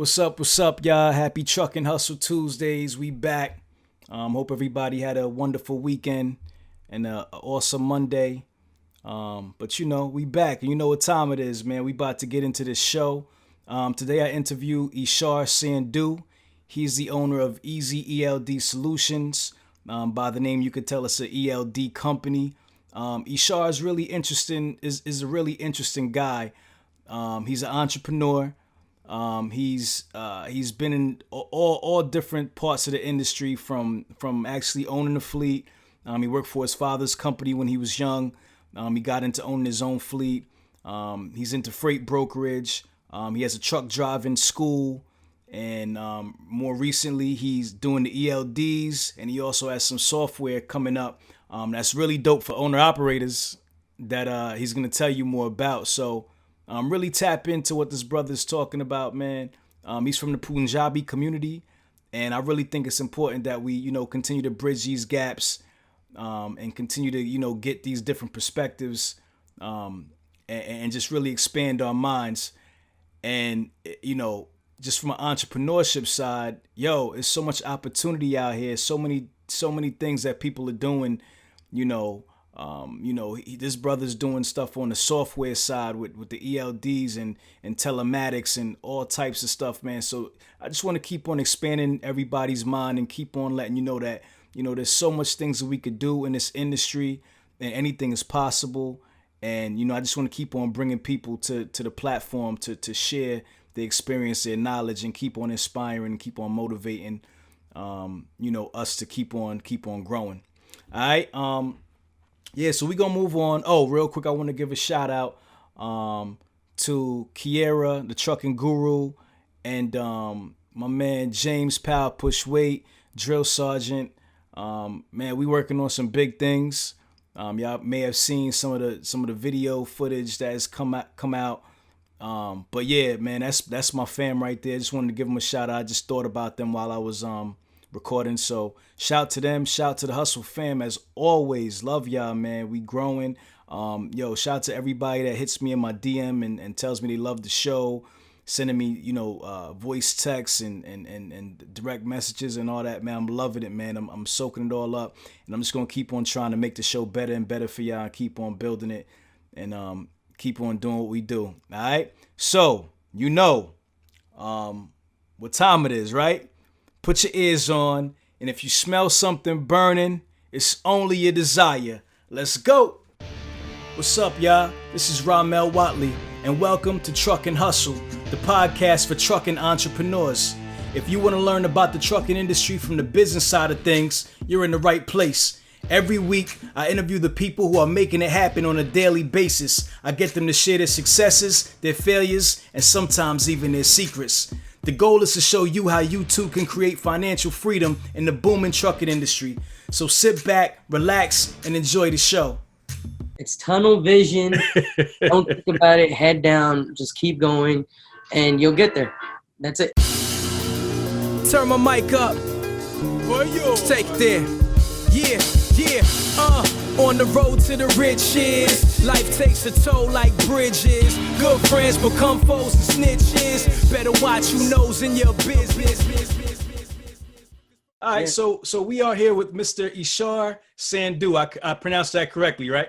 What's up, y'all? Happy Truck and Hustle Tuesdays. We back. Hope everybody had a wonderful weekend and an awesome Monday. But we back. And you know what time it is, man. We about to get into this show. Today I interview Ishar Sandu. He's the owner of Easy ELD Solutions. By the name, you could tell it's an ELD company. Ishar is really interesting. Is a really interesting guy. He's an entrepreneur. He's been in all different parts of the industry from actually owning a fleet. He worked for his father's company when he was young. He got into owning his own fleet. He's into freight brokerage. He has a truck driving school, and more recently he's doing the ELDs, and he also has some software coming up that's really dope for owner operators that he's gonna tell you more about. So really tap into what this brother's talking about, man. He's from the Punjabi community, and I really think it's important that we, continue to bridge these gaps and continue to, get these different perspectives and just really expand our minds. And, just from an entrepreneurship side, it's so much opportunity out here, so many things that people are doing, this brother's doing stuff on the software side with the ELDs and telematics and all types of stuff, man. So I just want to keep on expanding everybody's mind and keep on letting you know that, there's so much things that we could do in this industry and anything is possible. And, I just want to keep on bringing people to the platform to share their experience, their knowledge, and keep on inspiring and keep on motivating, us to keep on growing. All right. So we're going to move on. Oh, real quick, I want to give a shout out to Kiera, the trucking guru, and my man James Powell, Push Weight, Drill Sergeant. Man, we working on some big things. Y'all may have seen some of the video footage that has come out. But yeah, man, that's my fam right there. Just wanted to give them a shout out. I just thought about them while I was recording. So shout to them, shout to the Hustle fam as always. Love y'all, man. We growing. Shout to everybody that hits me in my DM and tells me they love the show, sending me, voice texts and direct messages and all that, man. I'm loving it, man. I'm soaking it all up, and I'm just gonna keep on trying to make the show better and better for y'all, and keep on building it, and keep on doing what we do. All right. So what time it is, right? Put your ears on, and if you smell something burning, it's only your desire. Let's go. What's up, y'all? This is Ramel Watley, and welcome to Truck and Hustle, the podcast for trucking entrepreneurs. If you want to learn about the trucking industry from the business side of things, you're in the right place. Every week, I interview the people who are making it happen on a daily basis. I get them to share their successes, their failures, and sometimes even their secrets. The goal is to show you how you too can create financial freedom in the booming trucking industry. So sit back, relax, and enjoy the show. It's tunnel vision. Don't think about it. Head down. Just keep going, and you'll get there. That's it. Turn my mic up. Take it there. Yeah. On the road to the riches, life takes a toll like bridges. Good friends become foes and snitches. Better watch who knows in your business. All right, so we are here with Mr. Ishar Sandu. I pronounced that correctly, right?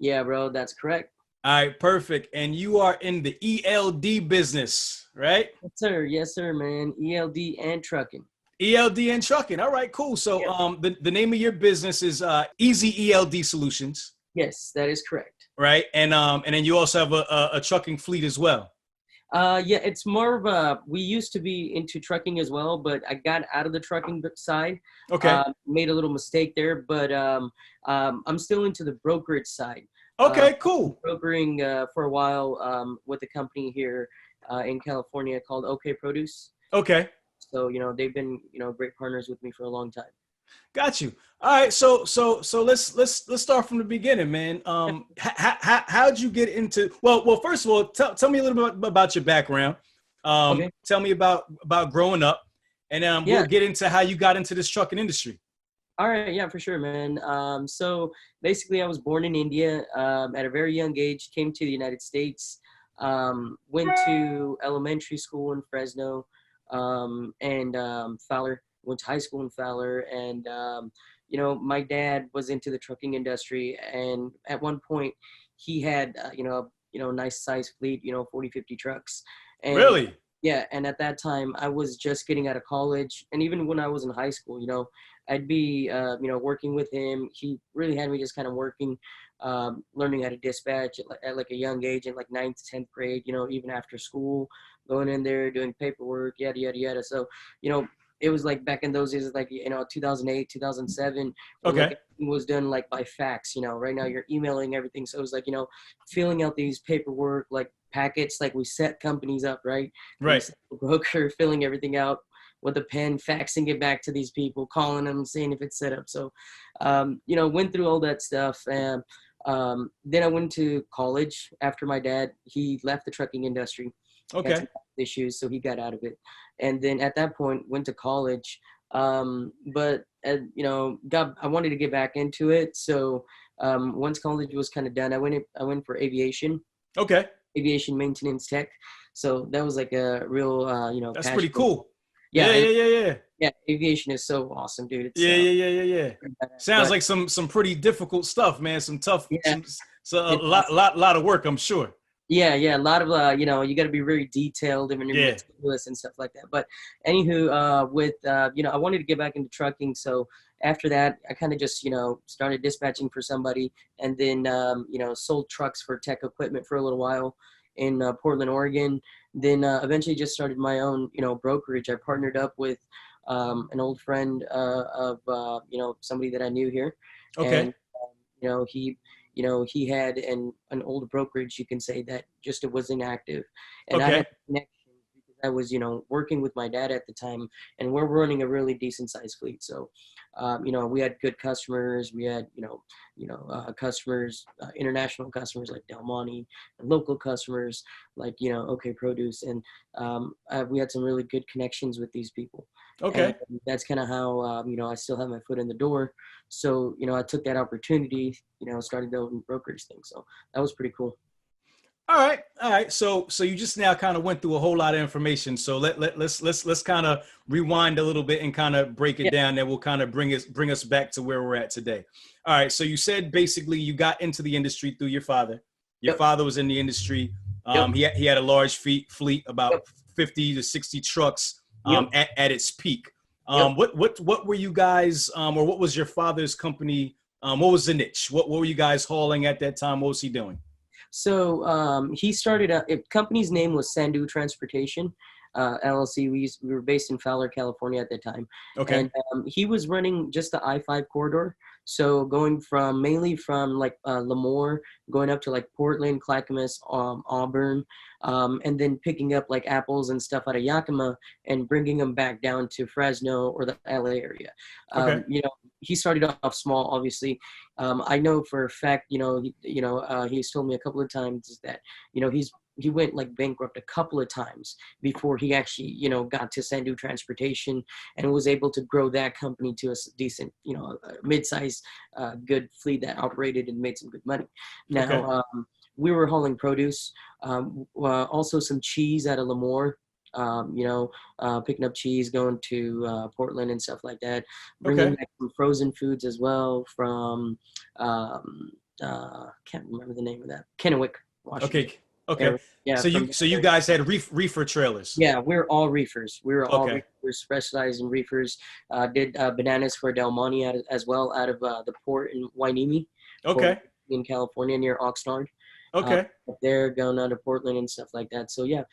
Yeah, bro, that's correct. All right, perfect. And you are in the ELD business, right? Yes, sir, man. ELD and trucking. ELD and trucking. All right, cool. So the name of your business is Easy ELD Solutions. Yes, that is correct. Right. And then you also have a trucking fleet as well. It's more of we used to be into trucking as well, but I got out of the trucking side. Okay. Made a little mistake there, but I'm still into the brokerage side. Okay, cool. Brokering for a while with a company here in California called OK Produce. Okay. So, they've been, great partners with me for a long time. Got you. All right. So let's start from the beginning, man. How'd you get into, well, first of all, tell me a little bit about your background. Okay. Tell me about growing up, and we'll get into how you got into this trucking industry. All right. Yeah, for sure, man. So basically I was born in India at a very young age, came to the United States, went to elementary school in Fresno, and Fowler. Went to high school in Fowler, and my dad was into the trucking industry, and at one point he had nice size fleet, 40, 50 trucks. And Really? yeah, and at that time I was just getting out of college, and even when I was in high school, I'd be working with him. He really had me just kind of working, learning how to dispatch at like a young age, in like ninth, 10th grade, even after school, going in there doing paperwork, yada yada yada. So it was like back in those days, like 2008, 2007, where like Okay. everything was done like by fax. Right now you're emailing everything, so it was like filling out these paperwork like packets, like we set companies up, right? We Right. set the broker, filling everything out with a pen, faxing it back to these people, calling them, seeing if it's set up. So went through all that stuff. And then I went to college after my dad. He left the trucking industry. He had Okay. some issues, so he got out of it. And then at that point, went to college. But I wanted to get back into it. So once college was kind of done, I went for Okay. aviation maintenance tech. So that was like a real That's pretty passion. cool. Yeah, Yeah, yeah, yeah, yeah. yeah, aviation is so awesome, dude. It's Yeah, yeah, yeah, yeah, yeah. Sounds but like some pretty difficult stuff, man. Some tough, yeah, so a it's awesome. lot of work, I'm sure. Yeah, a lot of you got to be very detailed and very Yeah. meticulous and stuff like that. But anywho, with I wanted to get back into trucking, so after that, I kind of just started dispatching for somebody, and then sold trucks for tech equipment for a little while in Portland, Oregon. Then eventually just started my own brokerage. I partnered up with an old friend of somebody that I knew here, and Okay. he he had an old brokerage, you can say, that just it was inactive, and I had Okay. connections because I was working with my dad at the time, and we're running a really decent sized fleet. So we had good customers. We had customers, international customers like Del Monte, and local customers like OK Produce, and we had some really good connections with these people, and Okay. that's kind of how I still have my foot in the door. So I took that opportunity, started the own brokerage thing. So that was pretty cool. All right, all right. So you just now kind of went through a whole lot of information. So let's kind of rewind a little bit and kind of break it Yeah. down. That will kind of bring us back to where we're at today. All right. So you said basically you got into the industry through your father. Your Yep. father was in the industry. Yep. He had a large fleet, about Yep. 50 to 60 trucks Yep. at its peak. Yep. What were you guys or what was your father's company? What was the niche? What were you guys hauling at that time? What was he doing? So he started company's name was Sandu Transportation, LLC. We were based in Fowler, California at that time, Okay. and he was running just the I-5 corridor. So going mainly from like Lemoore, going up to like Portland, Clackamas, Auburn, and then picking up like apples and stuff out of Yakima and bringing them back down to Fresno or the LA area. Okay. He started off small, obviously. I know for a fact, he's told me a couple of times that, he went like bankrupt a couple of times before he actually, got to Sandu Transportation and was able to grow that company to a decent, mid-sized, good fleet that operated and made some good money. Okay. Now, we were hauling produce, also some cheese out of Lemoore. Picking up cheese, going to Portland and stuff like that, bringing Okay. back some frozen foods as well from, can't remember the name of that, Kennewick, Washington. Okay. Okay. Area. Yeah, So from you there. guys had reefer trailers. Yeah, we're all reefers. We were all Okay. reefers, specialized in reefers. Did bananas for Del Monte as well out of the port in Wainimi, Port Okay. in California near Oxnard. Okay. Up there, going out to Portland and stuff like that. So yeah,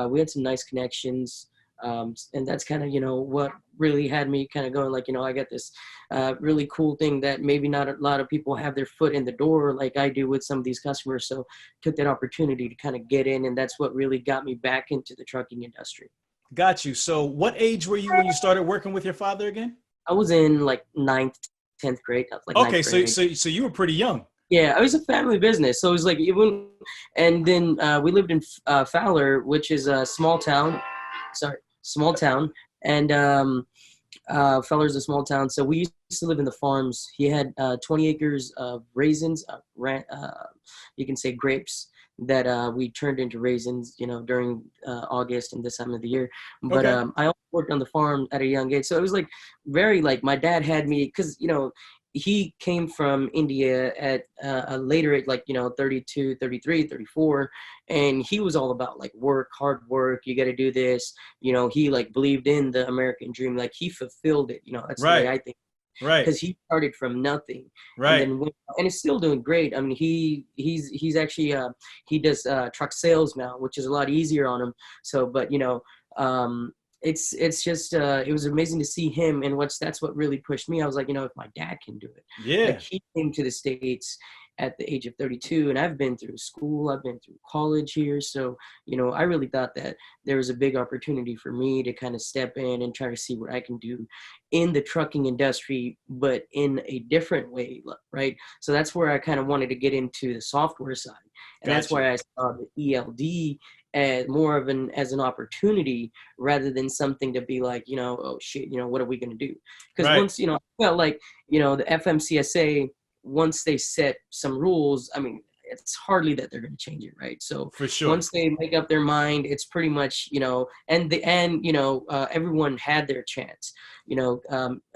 we had some nice connections, and that's kind of what really had me kind of going like I got this really cool thing that maybe not a lot of people have their foot in the door like I do with some of these customers. So took that opportunity to kind of get in, and that's what really got me back into the trucking industry. Got you. So what age were you when you started working with your father again? I was in like ninth, 10th grade, like Okay. ninth So grade. so you were pretty young. Yeah, it was a family business. So it was like even, and then we lived in Fowler, which is a small town. Sorry, small town. And Fowler's a small town. So we used to live in the farms. He had 20 acres of raisins, you can say grapes. that we turned into raisins, during August and this time of the year. But Okay. I also worked on the farm at a young age. So it was like very like my dad had me because, he came from India at a later age, like, 32, 33, 34. And he was all about like work, hard work. You got to do this. He like believed in the American dream. Like he fulfilled it. That's the way Right. I think Right. because he started from nothing and Right. then went, and is still doing great. I mean, he's actually he does truck sales now, which is a lot easier on him. So, but it's just it was amazing to see him, and that's what really pushed me. I was like, if my dad can do it, like Yeah. he came to the States at the age of 32, and I've been through school, I've been through college here, so I really thought that there was a big opportunity for me to kind of step in and try to see what I can do in the trucking industry, but in a different way, right? So that's where I kind of wanted to get into the software side, and that's Got you. why I saw the ELD as more of an opportunity rather than something to be like, oh shit, what are we going to do? Because Right. once, I felt like, the FMCSA, once they set some rules, I mean, it's hardly that they're going to change it, right? So For sure. once they make up their mind, it's pretty much, everyone had their chance.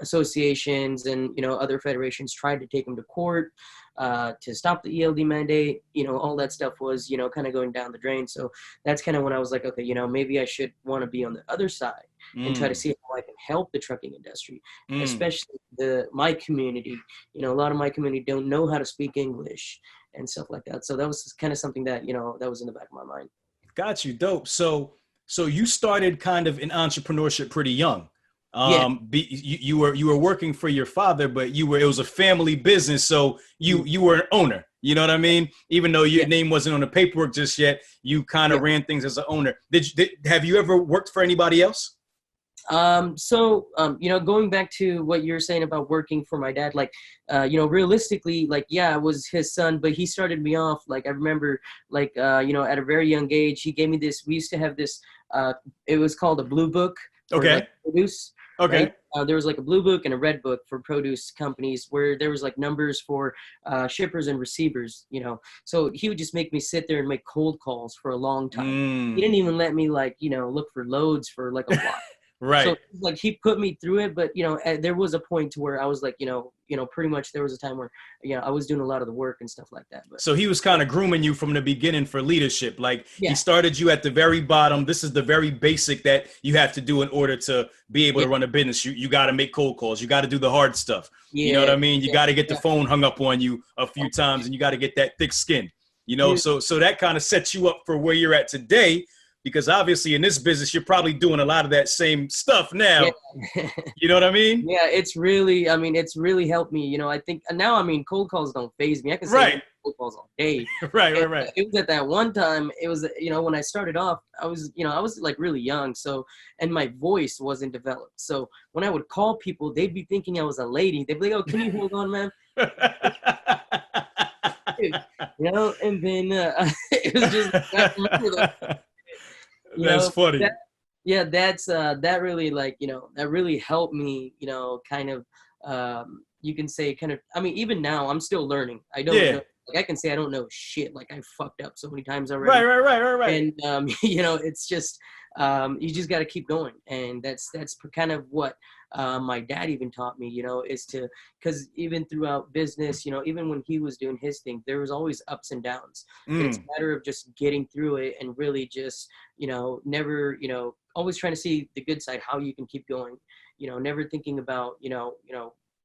Associations and other federations tried to take them to court to stop the ELD mandate. All that stuff was kind of going down the drain. So that's kind of when I was like, okay, maybe I should want to be on the other side and try to Mm. see how I can help the trucking industry, Mm. especially my community. A lot of my community don't know how to speak English and stuff like that. So that was kind of something that, that was in the back of my mind. Got you. Dope. So you started kind of in entrepreneurship pretty young. Yeah. You were working for your father, but it was a family business, so you were an owner. You know what I mean? Even though your Yeah. name wasn't on the paperwork just yet, you kind Yeah. of ran things as an owner. Have you ever worked for anybody else? Going back to what you're saying about working for my dad, like, realistically, like, yeah, I was his son, but he started me off. Like, I remember, like, at a very young age, he gave me this. We used to have this. It was called a blue book for Okay. like produce, Okay. right? There was like a blue book and a red book for produce companies where there was like numbers for shippers and receivers. So he would just make me sit there and make cold calls for a long time. He didn't Mm. even let me like look for loads for like a while. So Right. like he put me through it, but there was a point to where I was like, pretty much there was a time where I was doing a lot of the work and stuff like that. But So he was kind of grooming you from the beginning for leadership. Like he yeah, started you at the very bottom. This is the very basic that you have to do in order to be able yeah, to run a business. You got to make cold calls. You got to do the hard stuff. You know what I yeah, mean? You yeah, got to get the yeah. phone hung up on you a few times, and you got to get that thick skin. Dude, So that kind of sets you up for where you're at today. Because obviously in this business, you're probably doing a lot of that same stuff yeah. now. You know what I mean? Yeah, it's really helped me. I think now, cold calls don't faze me. I can say Right. cold calls all day. Right. And Right. Right. it was at that one time, it was, when I started off, I was like really young. So, and my voice wasn't developed. So when I would call people, they'd be thinking I was a lady. They'd be like, oh, can you hold on, man? Dude, and then it was just, I remember that, That's funny. yeah, that really like that really helped me kind of you can say kind of, even now I'm still learning. I don't Yeah. know, like I can say I don't know shit, like I fucked up so many times Right. already. Right. Right. Right. Right. And it's just you just got to keep going, and that's kind of what my dad even taught me, is to, because even throughout business, even when he was doing his thing, there was always ups and downs, but it's a Mm. matter of just getting through it and really just never always trying to see the good side, how you can keep going, never thinking about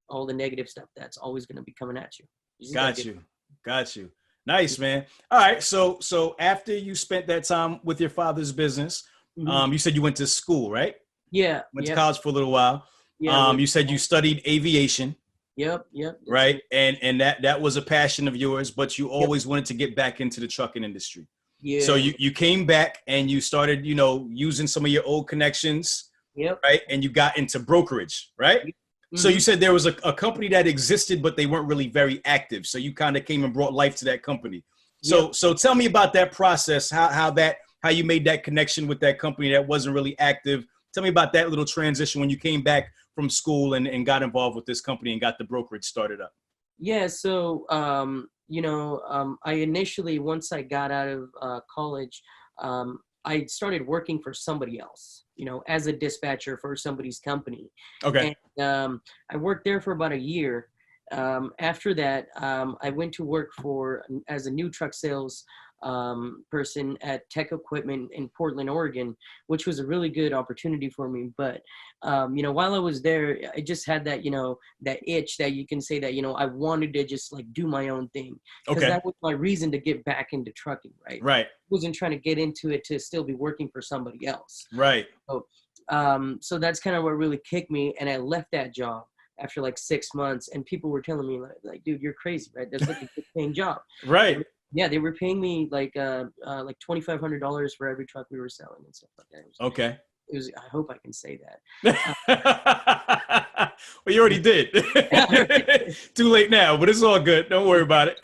all the negative stuff that's always going to be coming at you. You just gotta Got you. Got you. Nice, man. All right. So after you spent that time with your father's business, Mhm. you said you went to school, right? Yeah, Went to yep, college for a little while. yeah, went, You said you studied aviation, yep, yes, right? sir. And that was a passion of yours, but you Yep, always wanted to get back into the trucking industry. So yeah, you came back and you started, using some of your old connections, yep, right? And you got into brokerage, right? So you mm-hmm, said there was a company that existed, but they weren't really very active. So you kind of came and brought life to that company. yep. So tell me about that process, how you made that connection with that company that wasn't really active. Tell me about that little transition when you came back from school and got involved with this company and got the brokerage started up. Yeah, so I initially, once I got out of college, I started working for somebody else, as a dispatcher for somebody's company. Okay. And I worked there for about a year. After that, I went to work as a new truck sales person at Tech Equipment in Portland, Oregon, which was a really good opportunity for me. But, while I was there, I just had that, that itch that you can say that, I wanted to just like do my own thing, because Okay. that was my reason to get back into trucking, right? Right. I wasn't trying to get into it to still be working for somebody else. Right. So that's kind of what really kicked me. And I left that job after like 6 months, and people were telling me like, dude, you're crazy, right? That's like a good paying job. Right. Yeah, they were paying me like $2,500 for every truck we were selling and stuff like that. Okay. It was. I hope I can say that. Well, you already did. Too late now, but it's all good. Don't worry about it.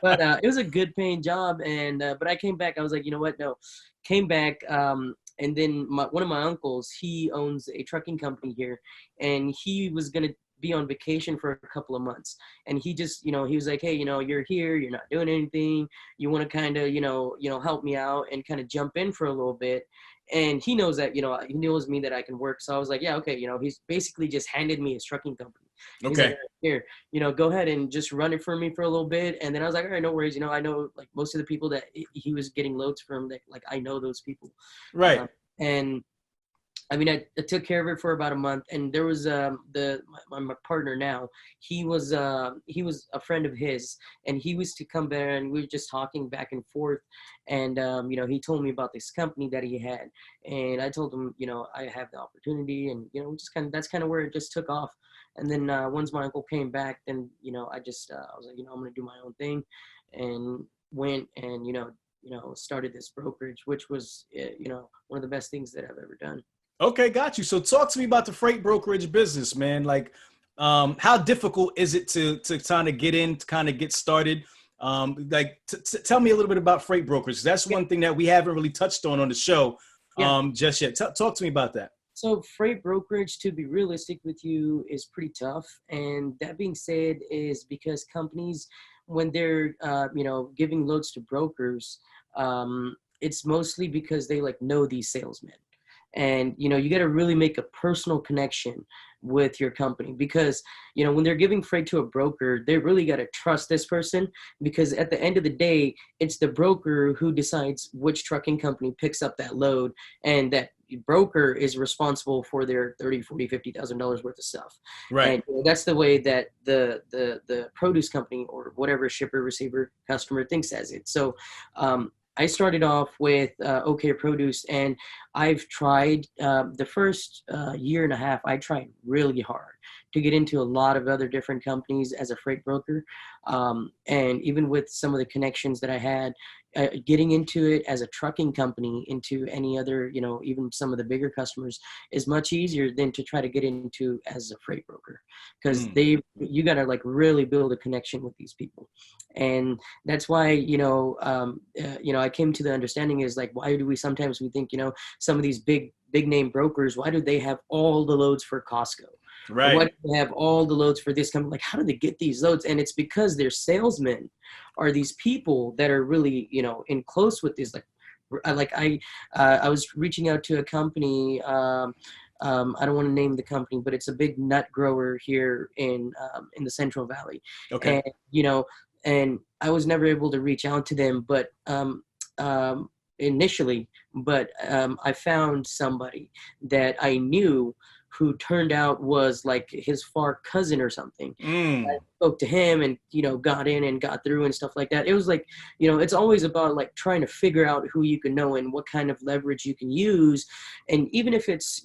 But it was a good paying job, and but I came back. I was like, you know what? No, came back. And then one of my uncles, he owns a trucking company here, and he was gonna be on vacation for a couple of months. And he just, he was like, hey, you're here, you're not doing anything. You want to kind of, help me out and kind of jump in for a little bit. And he knows that, he knows me that I can work. So I was like, yeah, okay. He's basically just handed me his trucking company. He's Okay. like, here, go ahead and just run it for me for a little bit. And then I was like, all right, no worries. I know like most of the people that he was getting loads from, that like, I know those people. Right. And I mean, I took care of it for about a month, and there was my partner now. He was a friend of his, and he was to come there, and we were just talking back and forth. And he told me about this company that he had, and I told him, I have the opportunity, and that's kind of where it just took off. And then once my uncle came back, then I was like, I'm gonna do my own thing, and went and started this brokerage, which was one of the best things that I've ever done. Okay, got you. So talk to me about the freight brokerage business, man. Like, how difficult is it to kind of get in, to kind of get started? Tell me a little bit about freight brokerage. That's one thing that we haven't really touched on the show just yet. Talk to me about that. So freight brokerage, to be realistic with you, is pretty tough. And that being said, is because companies, when they're, giving loads to brokers, it's mostly because they like know these salesmen. And, you got to really make a personal connection with your company, because, when they're giving freight to a broker, they really got to trust this person, because at the end of the day, it's the broker who decides which trucking company picks up that load, and that broker is responsible for their $30,000, $40,000, $50,000 worth of stuff. Right. And that's the way that the produce company or whatever shipper, receiver, customer thinks as it. So, I started off with OK Produce, and I've tried the first year and a half. I tried really hard to get into a lot of other different companies as a freight broker, and even with some of the connections that I had, getting into it as a trucking company, into any other, even some of the bigger customers, is much easier than to try to get into as a freight broker, because you got to like really build a connection with these people. And that's why, I came to the understanding is like, why do we sometimes think, some of these big name brokers, why do they have all the loads for Costco? Right. Why do they have all the loads for this company? Like, how do they get these loads? And it's because their salesmen are these people that are really, in close with this. I was reaching out to a company. I don't want to name the company, but it's a big nut grower here in the Central Valley. Okay. And, and I was never able to reach out to them, but initially, but I found somebody that I knew who turned out was like his far cousin or something. I spoke to him and, got in and got through and stuff like that. It was like, it's always about like trying to figure out who you can know and what kind of leverage you can use. And even if it's,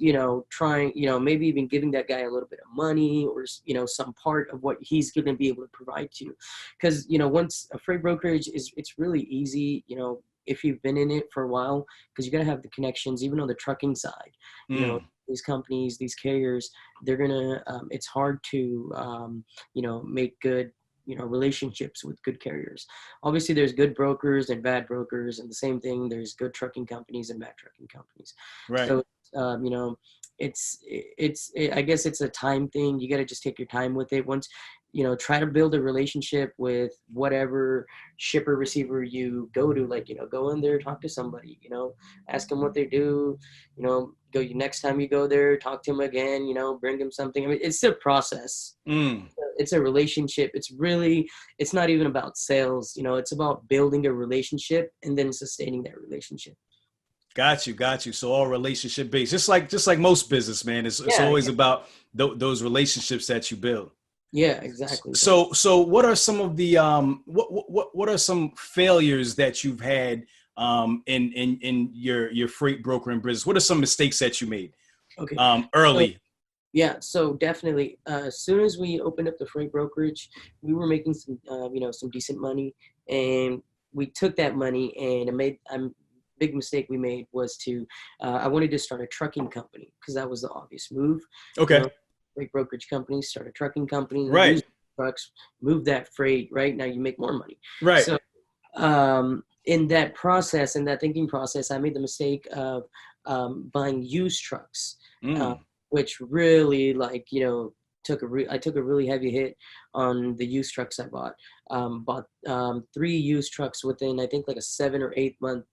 trying, maybe even giving that guy a little bit of money or, some part of what he's going to be able to provide to you. Because, once a freight brokerage it's really easy, if you've been in it for a while, because you got to have the connections, even on the trucking side, these companies, these carriers, they're going to, it's hard to, make good, relationships with good carriers. Obviously there's good brokers and bad brokers, and the same thing, there's good trucking companies and bad trucking companies. Right. So, I guess it's a time thing. You got to just take your time with it. Once try to build a relationship with whatever shipper receiver you go to, like, go in there, talk to somebody, ask them what they do, go next time you go there, talk to them again, bring them something. I mean, it's a process. It's a relationship. It's not even about sales, it's about building a relationship and then sustaining that relationship. Got you. So all relationship based, just like most business, man. It's always about those relationships that you build. Yeah, exactly. So what are some of the what are some failures that you've had in your freight brokering business? What are some mistakes that you made early? So definitely, as soon as we opened up the freight brokerage, we were making some decent money, and we took that money and big mistake we made was I wanted to start a trucking company because that was the obvious move. Okay. Freight brokerage company, start a trucking company, right? Use trucks, move that freight. Right now, you make more money. Right. So, in that thinking process, I made the mistake of buying used trucks, which really, I took a really heavy hit on the used trucks I bought. Bought 3 used trucks within, I think, like a 7 or 8 month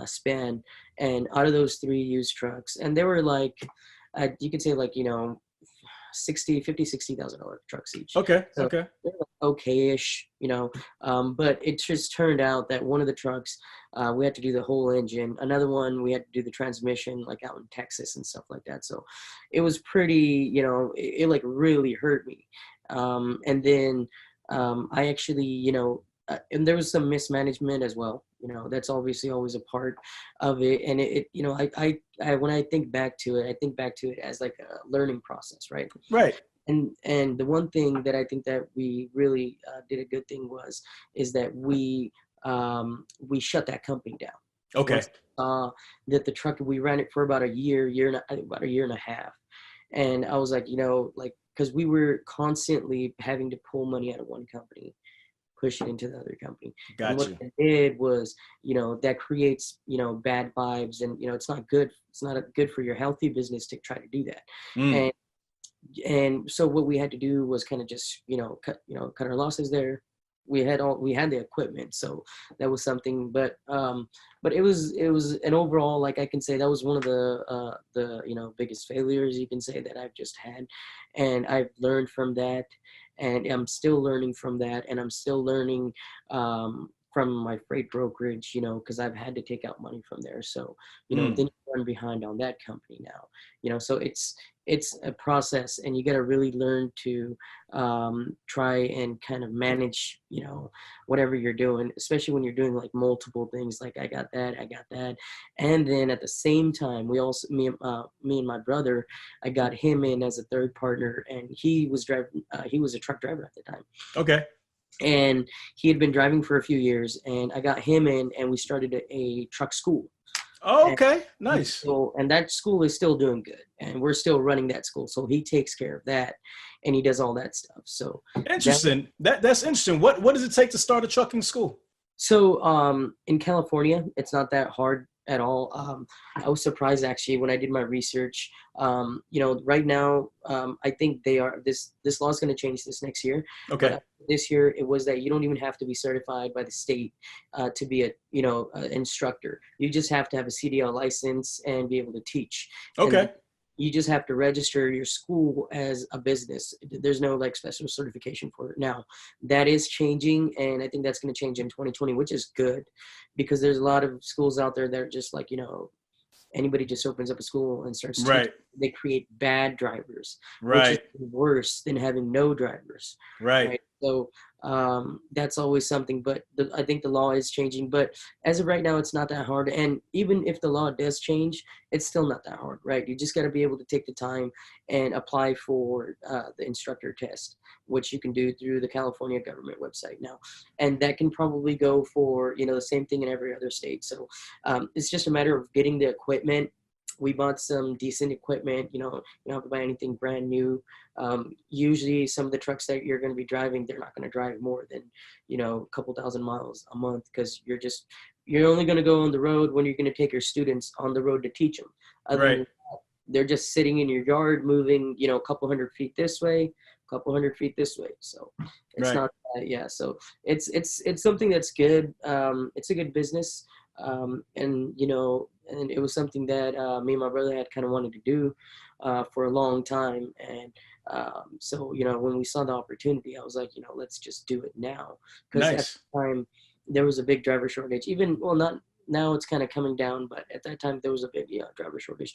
span, and out of those 3 used trucks, and they were like, you could say like $60,000 trucks each. Okay. So okay. They're like okay-ish, but it just turned out that one of the trucks, we had to do the whole engine. Another one, we had to do the transmission, like out in Texas and stuff like that. So it was pretty, it like really hurt me. And then I actually, and there was some mismanagement as well. That's obviously always a part of it. And I when I think back to it as like a learning process, right? Right. And the one thing that I think that we really did a good thing is that we shut that company down. Okay. That the truck, we ran it for about a year and a half. And I was like, because we were constantly having to pull money out of one company, push it into the other company. Gotcha. And what it did was, that creates, bad vibes, and, it's not good. It's not good for your healthy business to try to do that. And so what we had to do was kind of just, cut our losses there. We had the equipment, so that was something, but it was an overall, like, I can say that was one of the biggest failures you can say that I've just had. And I've learned from that, and I'm still learning from that, and I'm still learning from my freight brokerage, because I've had to take out money from there. So, then you run behind on that company now, so it's a process, and you got to really learn to try and kind of manage, whatever you're doing, especially when you're doing like multiple things. Like I got that. And then at the same time, me and my brother, I got him in as a third partner, and he was a truck driver at the time. Okay. And he had been driving for a few years, and I got him in, and we started a truck school. Oh, okay. Nice. And that school is still doing good, and we're still running that school. So he takes care of that, and he does all that stuff. So interesting. That's interesting. What does it take to start a trucking school? So in California, it's not that hard at all. I was surprised actually when I did my research. Right now, I think this law is going to change this next year. Okay. But this year it was that you don't even have to be certified by the state to be an instructor. You just have to have a CDL license and be able to teach. Okay. You just have to register your school as a business. There's no like special certification for it now. That is changing, and I think that's going to change in 2020, which is good, because there's a lot of schools out there that are just like, anybody just opens up a school and starts teaching. Right. They create bad drivers, right, which is worse than having no drivers. Right. So that's always something, but I think the law is changing. But as of right now, it's not that hard. And even if the law does change, it's still not that hard, right? You just got to be able to take the time and apply for the instructor test, which you can do through the California government website now. And that can probably go for, the same thing in every other state. So it's just a matter of getting the equipment. We bought some decent equipment. You don't have to buy anything brand new. Usually some of the trucks that you're going to be driving, they're not going to drive more than, a couple thousand miles a month, because you're only going to go on the road when you're going to take your students on the road to teach them. Other than that, they're just sitting in your yard moving, a couple hundred feet this way, couple 100 feet this way. So it's Right. not, yeah. So it's something that's good. It's a good business. And, you know, and it was something that me and my brother had kind of wanted to do for a long time. And so, you know, when we saw the opportunity, I was like, you know, let's just do it now. Because at Nice. the time, there was a big driver shortage. Even, well, not now, it's kind of coming down, but at that time, there was a big, driver shortage.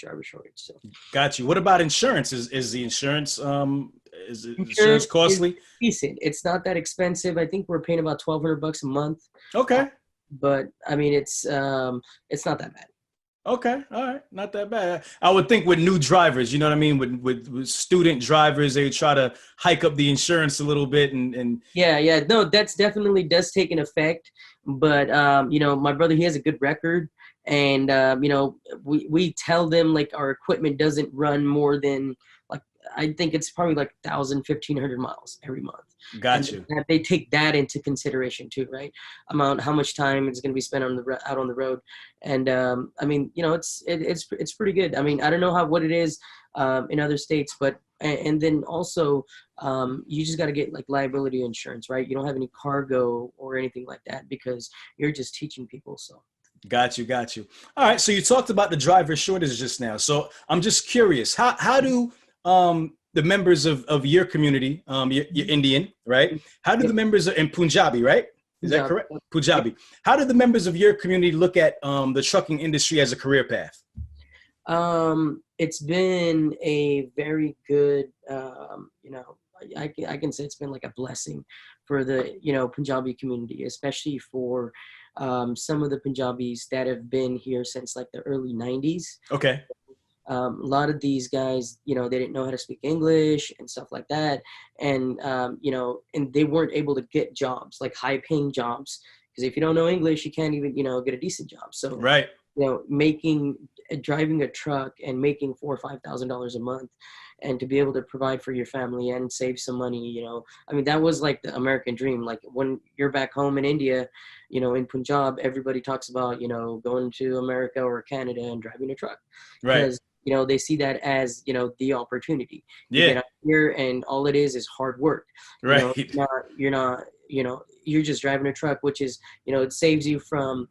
So Got you. What about insurance? Is the insurance is the insurance insurance is costly? decent. It's not that expensive. I think we're paying about $1,200 a month. Uh, Okay. but I mean, it's not that bad. Okay. All right. Not that bad. I would think with new drivers, you know what I mean? With student drivers, they try to hike up the insurance a little bit and Yeah. No, that's definitely does take an effect. But you know, my brother, he has a good record, and you know, we tell them like our equipment doesn't run more than like I think it's probably like 1,000, 1,500 miles every month, and got you. they take that into consideration too, right? Amount how much time is going to be spent on the out on the road, and I mean, you know, it's pretty good. I mean, I don't know what it is in other states, but and then also you just got to get like liability insurance, right? You don't have any cargo or anything like that because you're just teaching people. So Got you. Got you. All right. So you talked about the driver shortage just now. So I'm just curious, how do the members of your community, you're Indian, right? How do the yep, members in Punjabi, right? Is that job. correct? Yep. Punjabi. How do the members of your community look at the trucking industry as a career path? It's been a very good, you know, I can say it's been like a blessing for the, you know, Punjabi community, especially for some of the Punjabis that have been here since like the early 90s. Okay. A lot of these guys, you know, they didn't know how to speak English and stuff like that. And, you know, and they weren't able to get jobs, like high paying jobs. Because if you don't know English, you can't even, you know, get a decent job. So, Right. you know, driving a truck and making $4,000 or $5,000 a month, and to be able to provide for your family and save some money, you know, I mean, that was like the American dream. Like when you're back home in India, you know, in Punjab, everybody talks about, you know, going to America or Canada and driving a truck Right. because, you know, they see that as, you know, the opportunity. You Yeah. get out here and all it is hard work. You know, Right. you're not, you know, you're just driving a truck, which is, you know, it saves you from,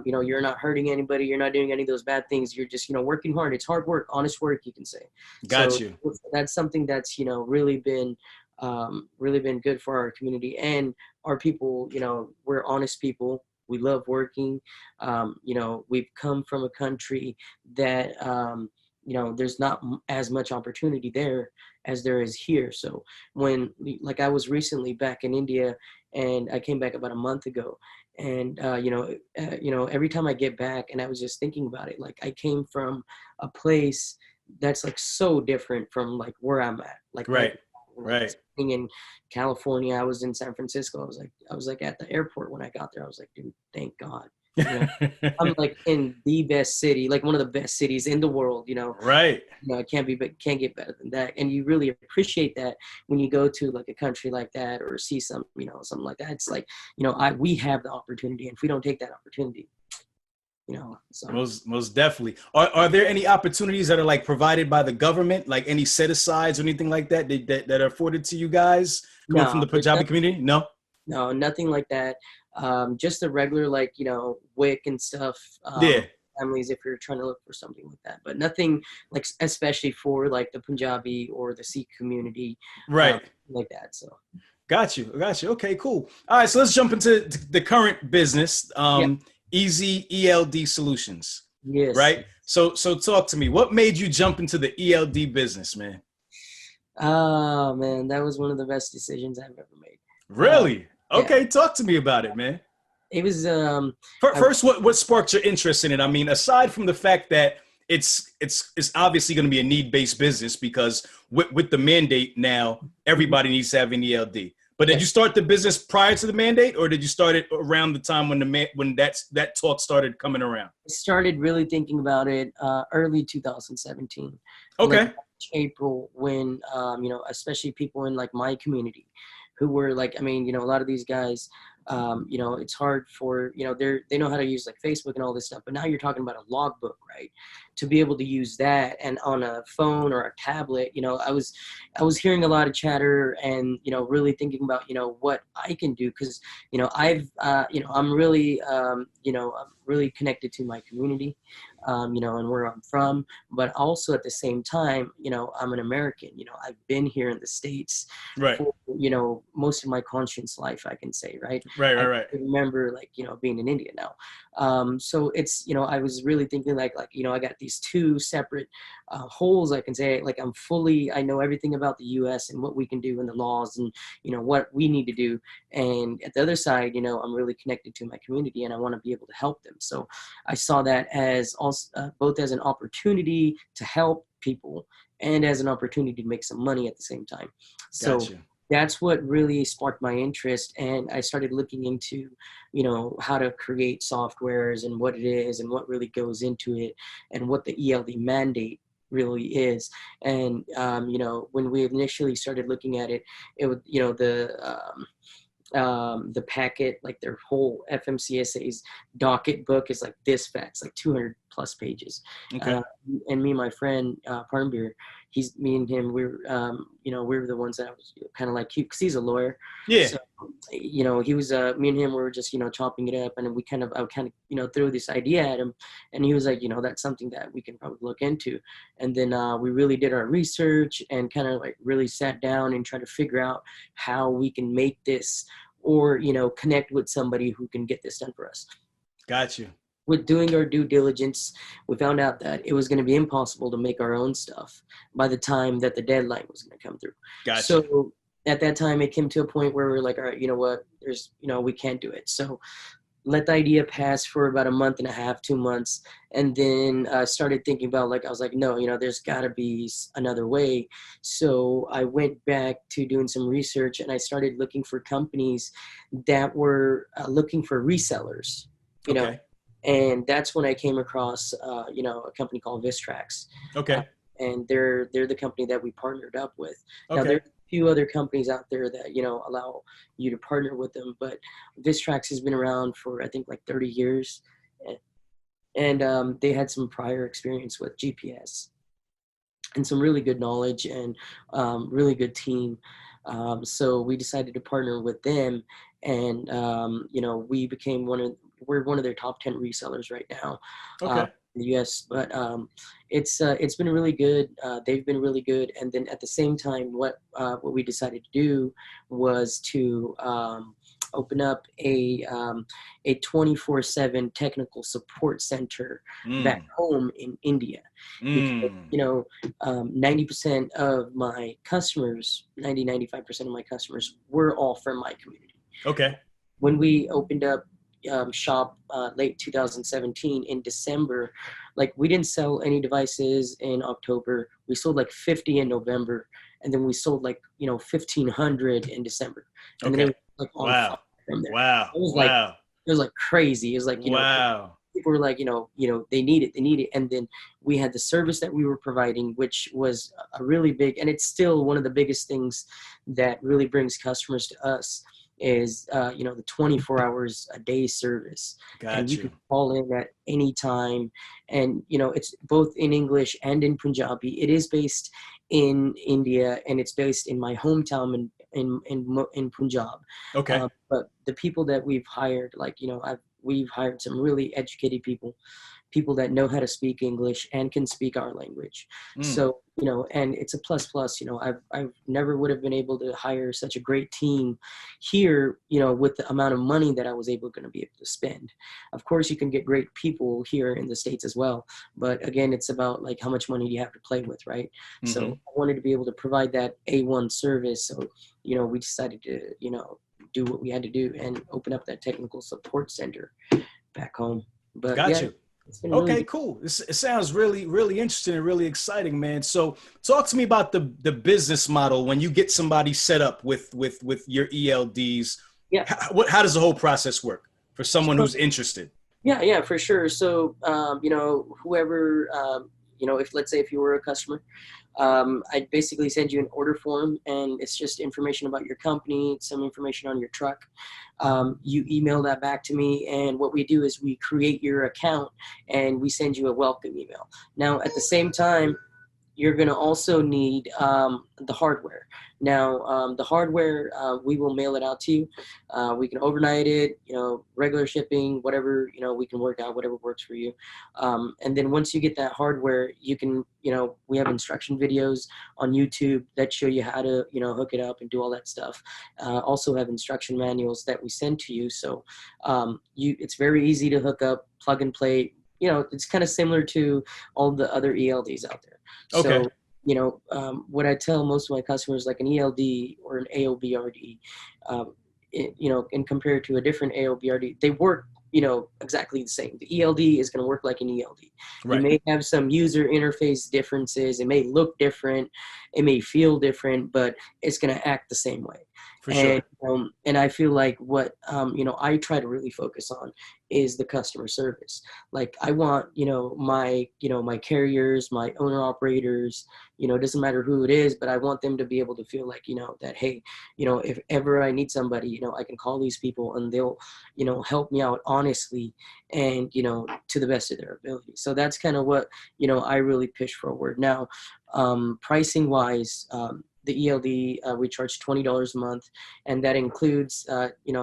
you know, you're not hurting anybody. You're not doing any of those bad things. You're just, you know, working hard. It's hard work, honest work, you can say. Got So you. that's something that's, you know, really been good for our community and our people. You know, we're honest people. We love working. You know, we've come from a country that, you know, there's not as much opportunity there as there is here. So when, like I was recently back in India and I came back about a month ago, and you know, every time I get back, and I was just thinking about it, like I came from a place that's like so different from like where I'm at, like Right. like Right. in California. I was in San Francisco. I was like at the airport when I got there. I was like, dude, thank God. You know, I'm like in the best city, like one of the best cities in the world. Right. You know, it can't get better than that. And you really appreciate that when you go to like a country like that or see some, you know, something like that. It's like, you know, we have the opportunity, and if we don't take that opportunity, you know, so. Most definitely. Are there any opportunities that are like provided by the government, like any set asides or anything like that that are afforded to you guys coming from No, the Punjabi community? No. no, nothing like that. Just the regular, like, you know, WIC and stuff. Yeah. Families, if you're trying to look for something like that, but nothing like especially for like the Punjabi or the Sikh community, Right. like that. So Got you. Got you. Okay, cool. All right, so let's jump into the current business. yeah, Easy ELD Solutions. yes. Right. So talk to me. What made you jump into the ELD business, man? Oh man, that was one of the best decisions I've ever made. Really? Yeah, Okay, talk to me about it, man. it was. First, what sparked your interest in it? I mean, aside from the fact that it's obviously going to be a need-based business because with the mandate now, everybody needs to have an ELD. But did you Yes. start the business prior to the mandate, or did you start it around the time when that talk started coming around? I started really thinking about it early 2017, like Okay. April, when you know, especially people in like my community, who were like, I mean, you know, a lot of these guys, you know, it's hard for, you know, they know how to use like Facebook and all this stuff, but now you're talking about a logbook, right? To be able to use that and on a phone or a tablet, you know, I was hearing a lot of chatter and, you know, really thinking about, you know, what I can do. Cause, you know, you know, I'm really, you know, I'm really connected to my community, you know, and where I'm from, but also at the same time, you know, I'm an American, you know, I've been here in the States Right. for, you know, most of my conscious life, I can say, right? Right. I Right. Right. remember like, you know, being in India now. So it's, you know, I was really thinking like, you know, I got these two separate holes, I can say, like I know everything about the US and what we can do and the laws and, you know, what we need to do. And at the other side, you know, I'm really connected to my community and I want to be able to help them. So I saw that as also both as an opportunity to help people and as an opportunity to make some money at the same time. So Gotcha. that's what really sparked my interest. And I started looking into, you know, how to create softwares and what it is and what really goes into it and what the ELD mandate really is. And, you know, when we initially started looking at it, it would, you know, the packet, like their whole FMCSA's docket book is like this fat. It's like 200 plus pages. Okay. And me and my friend, Parnbeer, me and him, you know, we were the ones that I was kind of like, because he's a lawyer. Yeah. So, you know, he was, me and him, we were just, you know, chopping it up and I would kind of, you know, throw this idea at him and he was like, you know, that's something that we can probably look into. And then we really did our research and kind of like really sat down and tried to figure out how we can make this or, you know, connect with somebody who can get this done for us. Gotcha. With doing our due diligence, we found out that it was going to be impossible to make our own stuff by the time that the deadline was going to come through. Gotcha. So at that time, it came to a point where we were like, all right, you know what, you know, we can't do it. So let the idea pass for about a month and a half, 2 months. And then started thinking about I was like, no, you know, there's gotta be another way. So I went back to doing some research and I started looking for companies that were looking for resellers, you know, and that's when I came across, you know, a company called Vistrax. Okay. And they're the company that we partnered up with. Okay. Now, there's a few other companies out there that, you know, allow you to partner with them, but Vistrax has been around for, I think, like 30 years. And they had some prior experience with GPS and some really good knowledge and really good team. So we decided to partner with them. And, you know, we're one of their top 10 resellers right now. Okay. In the US, but it's been really good. They've been really good. And then at the same time, what we decided to do was to open up a 24/7 technical support center back home in India. Because, you know, 90% of my customers, 95% of my customers were all from my community. Okay. When we opened up shop late 2017 in December, like we didn't sell any devices in October. We sold like 50 in November, and then we sold like, you know, 1,500 in December. And then it was like on fire from there. Wow. It was like crazy. It was like, you know, people were like, you know, they need it. And then we had the service that we were providing, which was a really big, and it's still one of the biggest things that really brings customers to us is, you know, the 24 hours a day service. Gotcha. And you can call in at any time. And, you know, it's both in English and in Punjabi. It is based in India and it's based in my hometown in Punjab. Okay. But the people that we've hired, like, you know, we've hired some really educated people that know how to speak English and can speak our language. So, you know, and it's a plus, you know, I've never would have been able to hire such a great team here, you know, with the amount of money that I was going to be able to spend. Of course, you can get great people here in the States as well. But again, it's about like how much money you have to play with, right? So I wanted to be able to provide that A1 service. So, you know, we decided to, you know, do what we had to do and open up that technical support center back home. But Gotcha. Yeah, okay, cool. It sounds really, really interesting and really exciting, man. So talk to me about the business model when you get somebody set up with your ELDs. Yeah. How does the whole process work for someone who's interested? Yeah, for sure. So, you know, whoever, you know, let's say if you were a customer, I basically send you an order form, and it's just information about your company, some information on your truck. You email that back to me, and what we do is we create your account and we send you a welcome email. Now, at the same time, you're going to also need the hardware. Now, the hardware, we will mail it out to you. We can overnight it, regular shipping, whatever, we can work out, whatever works for you. And then once you get that hardware, you can, we have instruction videos on YouTube that show you how to, hook it up and do all that stuff. Also have instruction manuals that we send to you. So it's very easy to hook up, plug and play. It's kind of similar to all the other ELDs out there. Okay. So, what I tell most of my customers, like an ELD or an AOBRD, and compared to a different AOBRD, they work, exactly the same. The ELD is going to work like an ELD. Right. You may have some user interface differences. It may look different. It may feel different, but it's going to act the same way. For sure. And I feel like what, I try to really focus on is the customer service. Like I want, my carriers, my owner operators, it doesn't matter who it is, but I want them to be able to feel like, that, hey, if ever I need somebody, I can call these people and they'll, help me out honestly and, to the best of their ability. So that's kind of what, I really push forward. Now, pricing wise, the ELD, we charge $20 a month, and that includes,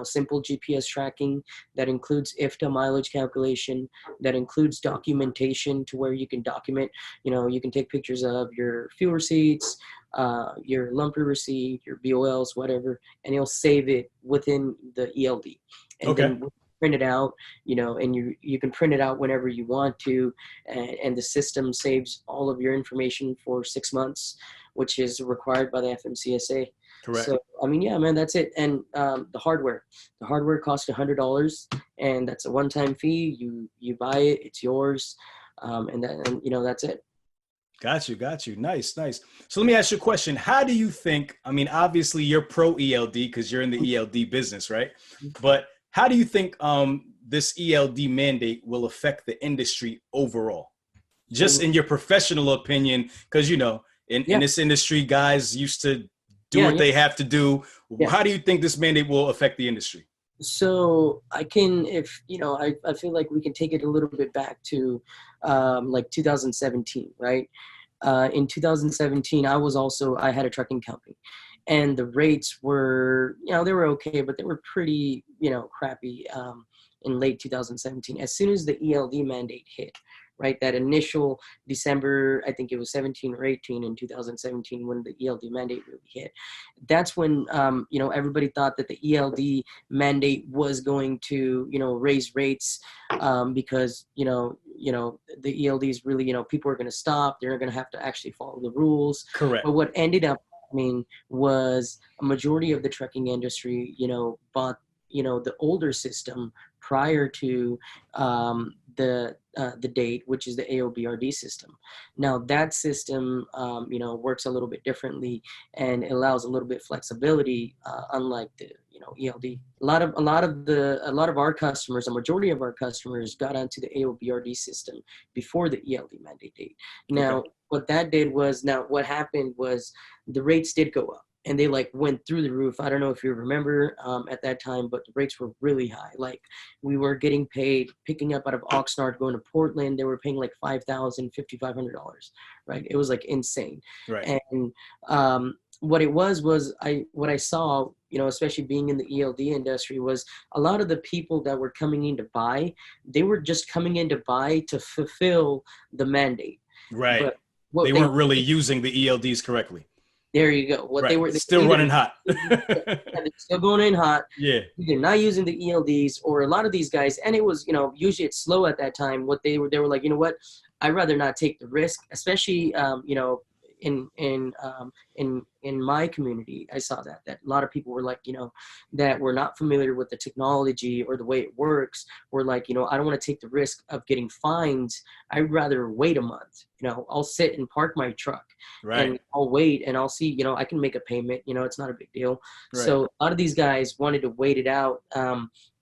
simple GPS tracking. That includes IFTA mileage calculation. That includes documentation to where you can document, you can take pictures of your fuel receipts, your lumper receipt, your BOLs, whatever, and you'll save it within the ELD. And Okay. then print it out, and you can print it out whenever you want to, and the system saves all of your information for 6 months, which is required by the FMCSA. Correct. So, yeah, man, that's it. And the hardware costs $100, and that's a one-time fee. You buy it, it's yours, and that's it. Got you. Nice. So let me ask you a question. How do you think, obviously you're pro ELD because you're in the ELD business, right? But how do you think this ELD mandate will affect the industry overall? Just in your professional opinion, because, in this industry, guys used to do what they have to do. Yeah. How do you think this mandate will affect the industry? So I can, I feel like we can take it a little bit back to like 2017, right? In 2017, I had a trucking company, and the rates were, they were okay, but they were pretty, crappy in late 2017. As soon as the ELD mandate hit, right, that initial December, I think it was 17 or 18 in 2017 when the ELD mandate really hit. That's when, everybody thought that the ELD mandate was going to, raise rates because, the ELDs really, people are going to stop. They're going to have to actually follow the rules. Correct. But what ended up happening was a majority of the trucking industry, bought, the older system prior to the date, which is the AOBRD system. Now that system, works a little bit differently and it allows a little bit flexibility, unlike the, ELD. A lot of our customers, a majority of our customers got onto the AOBRD system before the ELD mandate date. Now, what that did was, what happened was the rates did go up. And they went through the roof. I don't know if you remember at that time, but the rates were really high. Like we were getting paid, picking up out of Oxnard, going to Portland. They were paying like $5,000, $5,500, right? It was insane. Right. And what it was what I saw, especially being in the ELD industry, was a lot of the people that were coming in to buy, they were just coming in to buy to fulfill the mandate. Right. But they weren't really using the ELDs correctly. There you go. What right. they were still running hot. They're still going in hot. Yeah. They're not using the ELDs, or a lot of these guys, and it was, usually it's slow at that time. What they were like, what, I'd rather not take the risk, especially, in my community. I saw that a lot of people were like, that were not familiar with the technology or the way it works, were like, I don't want to take the risk of getting fines. I'd rather wait a month. I'll sit and park my truck, right, and I'll wait and I'll see, I can make a payment, it's not a big deal. Right. So a lot of these guys wanted to wait it out.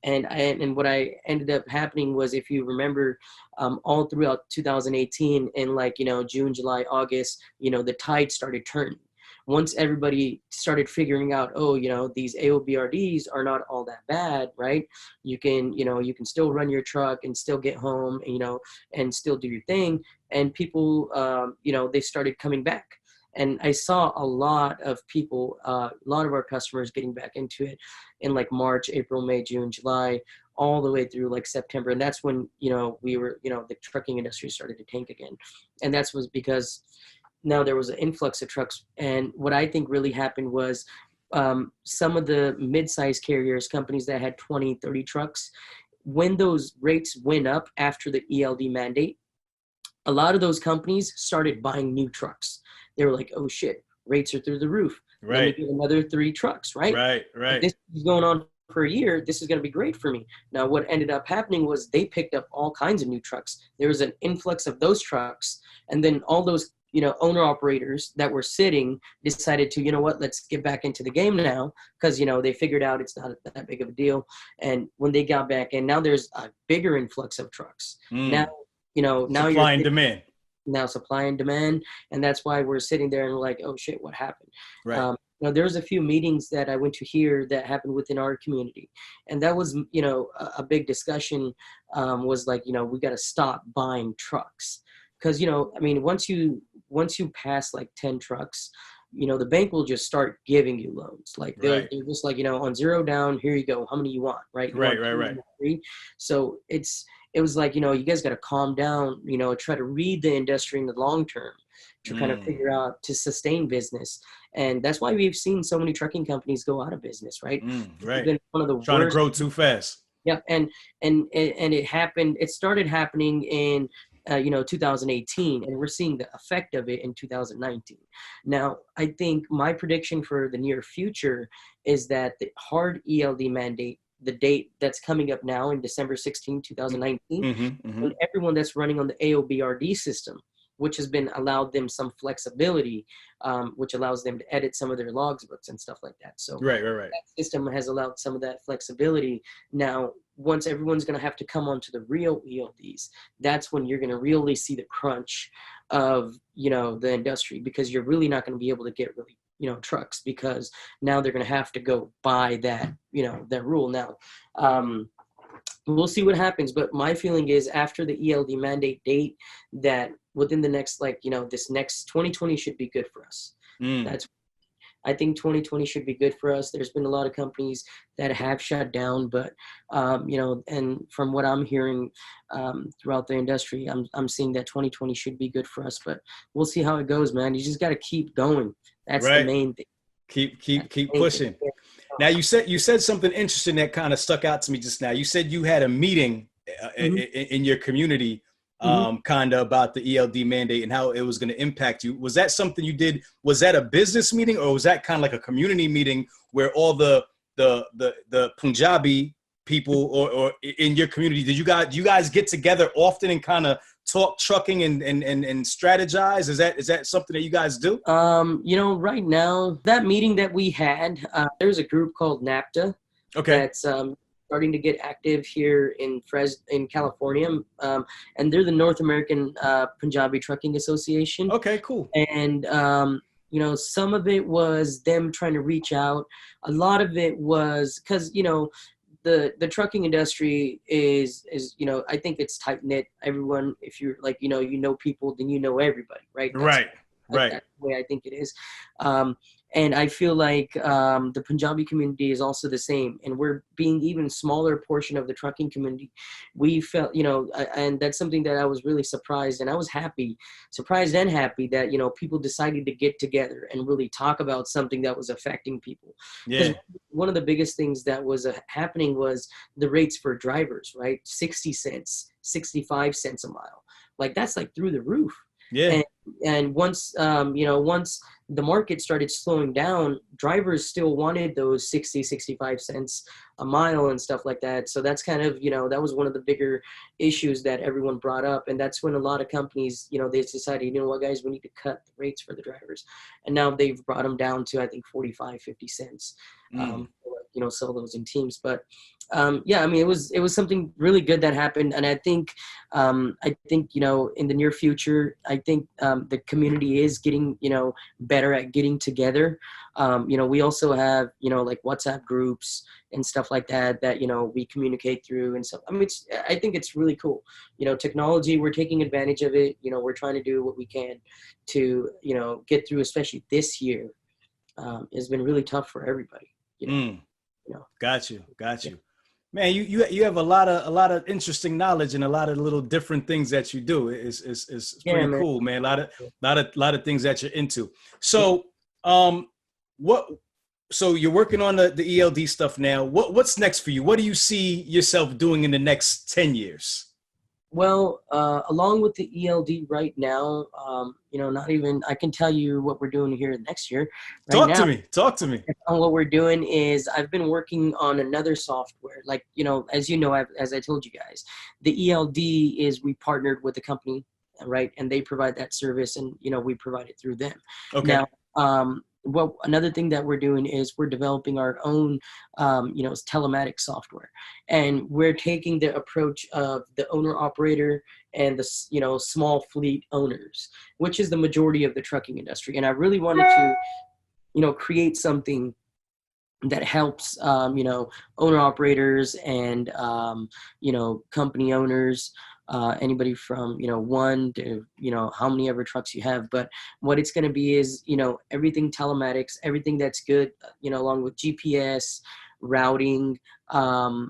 And what I ended up happening was, if you remember, all throughout 2018, in like, June, July, August, the tide started turning. Once everybody started figuring out, oh, these AOBRDs are not all that bad, right? You can still run your truck and still get home, and still do your thing. And people, they started coming back. And I saw a lot of people, a lot of our customers getting back into it in like March, April, May, June, July, all the way through like September. And that's when, the trucking industry started to tank again. And that was because now there was an influx of trucks. And what I think really happened was, some of the mid-sized carriers, companies that had 20, 30 trucks, when those rates went up after the ELD mandate, a lot of those companies started buying new trucks. They were like, oh shit, rates are through the roof. Right. Let me get another 3 trucks, right? Right. If this is going on for a year, this is going to be great for me. Now, what ended up happening was they picked up all kinds of new trucks. There was an influx of those trucks. And then all those, owner operators that were sitting decided to, let's get back into the game now, because, they figured out it's not that big of a deal. And when they got back in, now there's a bigger influx of trucks. Now, now supply and demand. Now supply and demand. And that's why we're sitting there and we're like, oh shit, what happened? Right. There's a few meetings that I went to here that happened within our community. And that was, a big discussion, was like, we got to stop buying trucks. Because, once you pass like 10 trucks, the bank will just start giving you loans. Like they're just like, on 0 down, here you go. How many you want? Right. Right. So it was like, you guys got to calm down, try to read the industry in the long term to kind of figure out to sustain business. And that's why we've seen so many trucking companies go out of business. Right. Right. Been one of the trying worst. To grow too fast. Yep. And it started happening in 2018, and we're seeing the effect of it in 2019. Now, I think my prediction for the near future is that the hard ELD mandate, the date that's coming up now in December 16, 2019, and everyone that's running on the AOBRD system, which has been allowed them some flexibility, which allows them to edit some of their logs books and stuff like that. So right. that system has allowed some of that flexibility. Now, once everyone's going to have to come onto the real ELDs, that's when you're going to really see the crunch of, the industry, because you're really not going to be able to get really, trucks, because now they're going to have to go by that, that rule. Now, we'll see what happens. But my feeling is, after the ELD mandate date, that within the next, this next 2020 should be good for us. I think 2020 should be good for us. There's been a lot of companies that have shut down, but, and from what I'm hearing throughout the industry, I'm seeing that 2020 should be good for us, but we'll see how it goes, man. You just got to keep going. That's the main thing. Keep pushing. Now, you said something interesting that kind of stuck out to me just now. You said you had a meeting in your community, kind of about the ELD mandate and how it was going to impact you. Was that something you did? Was that a business meeting, or was that kind of like a community meeting where all the Punjabi people or in your community, do you guys get together often and kind of talk trucking and strategize? Is that something that you guys do? Right now, that meeting that we had, there's a group called NAPTA. Okay. That's starting to get active here in California, and they're the North American Punjabi Trucking Association. Okay, cool. And some of it was them trying to reach out. A lot of it was because the trucking industry is I think it's tight knit. Everyone, if you're like people, then everybody, right? Right. That's the way I think it is. And I feel like the Punjabi community is also the same, and we're being even smaller portion of the trucking community. We felt, and that's something that I was really surprised, and I was surprised and happy that, people decided to get together and really talk about something that was affecting people. Yeah. One of the biggest things that was happening was the rates for drivers, right? 60 cents, 65 cents a mile. Like, that's like through the roof. Yeah. And once, once the market started slowing down, drivers still wanted those 60, 65 cents a mile and stuff like that. So that's kind of, that was one of the bigger issues that everyone brought up. And that's when a lot of companies, they decided, what, guys, we need to cut the rates for the drivers. And now they've brought them down to, I think, 45, 50 cents. sell those in teams. But yeah, I mean, it was something really good that happened. And I think, in the near future, I think the community is getting, better at getting together. We also have, like WhatsApp groups and stuff like that, we communicate through and stuff. I mean, I think it's really cool. Technology, we're taking advantage of it. We're trying to do what we can to, get through, especially this year. It's been really tough for everybody. Got you. Man, you have a lot of interesting knowledge and a lot of little different things that you do. It's pretty cool, man. A lot of things that you're into. So, so you're working on the ELD stuff now. What's next for you? What do you see yourself doing in the next 10 years? Well, along with the ELD right now, I can tell you what we're doing here next year. Talk to me. And what we're doing is I've been working on another software. Like, as I told you guys, the ELD is we partnered with a company, right? And they provide that service and, we provide it through them. Okay. Now, another thing that we're doing is we're developing our own, telematics software, and we're taking the approach of the owner operator and the, small fleet owners, which is the majority of the trucking industry. And I really wanted to, create something that helps, owner operators and, company owners, anybody from, 1 to, how many ever trucks you have. But what it's going to be is, everything telematics, everything that's good, along with GPS, routing,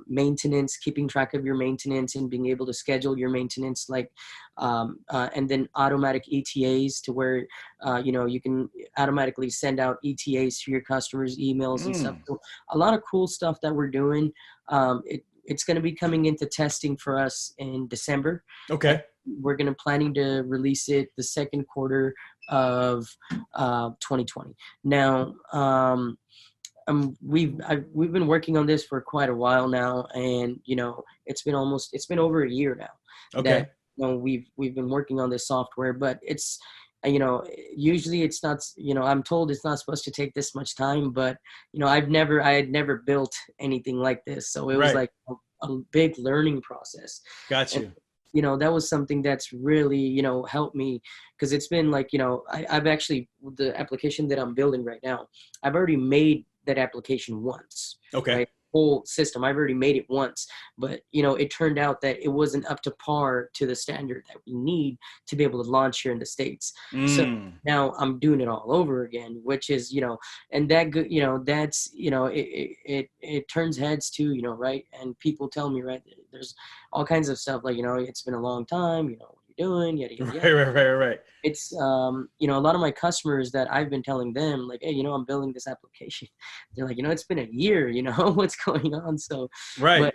maintenance, keeping track of your maintenance and being able to schedule your maintenance, like, and then automatic ETAs to where, you can automatically send out ETAs to your customers' emails and stuff. So a lot of cool stuff that we're doing. It's going to be coming into testing for us in December. Okay. We're going to planning to release it the second quarter of 2020. Now, we've been working on this for quite a while now, and it's been over a year now. Okay. That we've been working on this software, but it's usually it's not, I'm told it's not supposed to take this much time, but I had never built anything like this, so it was like a big learning process. Got you. And, that was something that's really, helped me, because it's been like, I've actually, the application that I'm building right now, I've already made that application once. Okay. Right? Whole system, I've already made it once, but it turned out that it wasn't up to par to the standard that we need to be able to launch here in the States. So now I'm doing it all over again, which is, and that good, that's, it turns heads too, right? And people tell me, right, there's all kinds of stuff like, it's been a long time, what you're doing, yada, yada, yada. Right. It's, a lot of my customers that I've been telling them, like, hey, I'm building this application. They're like, it's been a year, what's going on? So, right. But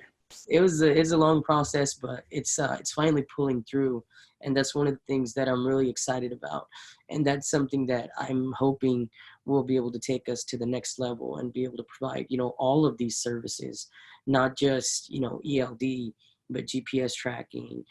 it's a long process, but it's finally pulling through. And that's one of the things that I'm really excited about. And that's something that I'm hoping will be able to take us to the next level and be able to provide, all of these services, not just, ELD, but GPS tracking,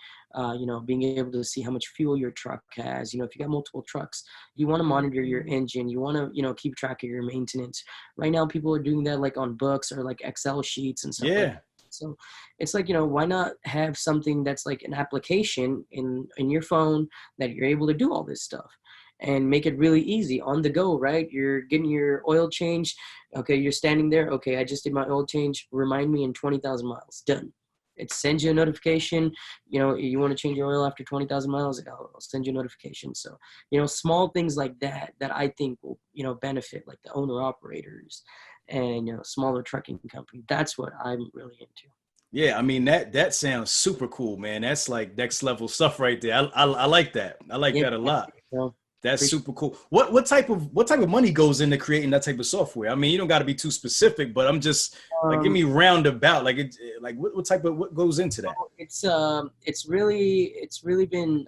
being able to see how much fuel your truck has. If you got multiple trucks, you want to monitor your engine. You want to, keep track of your maintenance. Right now, people are doing that like on books or like Excel sheets and stuff. Yeah. Like that. So it's like, why not have something that's like an application in your phone that you're able to do all this stuff and make it really easy on the go, right? You're getting your oil change. Okay, you're standing there. Okay, I just did my oil change. Remind me in 20,000 miles. Done. It sends you a notification. You want to change your oil after 20,000 miles, I'll send you a notification. So, small things like that I think will, benefit like the owner operators and, smaller trucking company. That's what I'm really into. Yeah, I mean, that sounds super cool, man. That's like next level stuff right there. I like that. I like that a lot. That's super cool. What type of money goes into creating that type of software? I mean, you don't got to be too specific, but I'm just like, give me roundabout. Like what goes into that? It's really been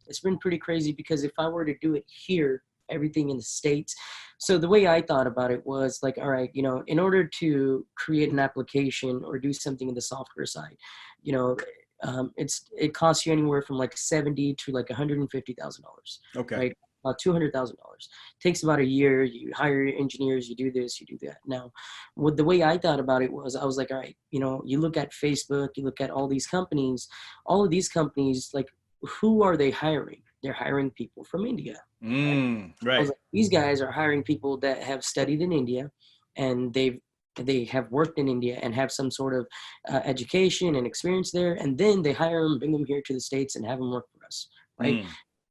it's been pretty crazy, because if I were to do it here, everything in the States. So the way I thought about it was like, all right, in order to create an application or do something in the software side, it costs you anywhere from like $70,000 to like $150,000. Okay. Right. about $200,000. Takes about a year. You hire your engineers, you do this, you do that. Now, what the way I thought about it was, I was like, all right, you look at Facebook, you look at all these companies, like, who are they hiring? They're hiring people from India. Right. I was like, these guys are hiring people that have studied in India, and they have worked in India and have some sort of education and experience there. And then they hire them, bring them here to the States and have them work for us, right?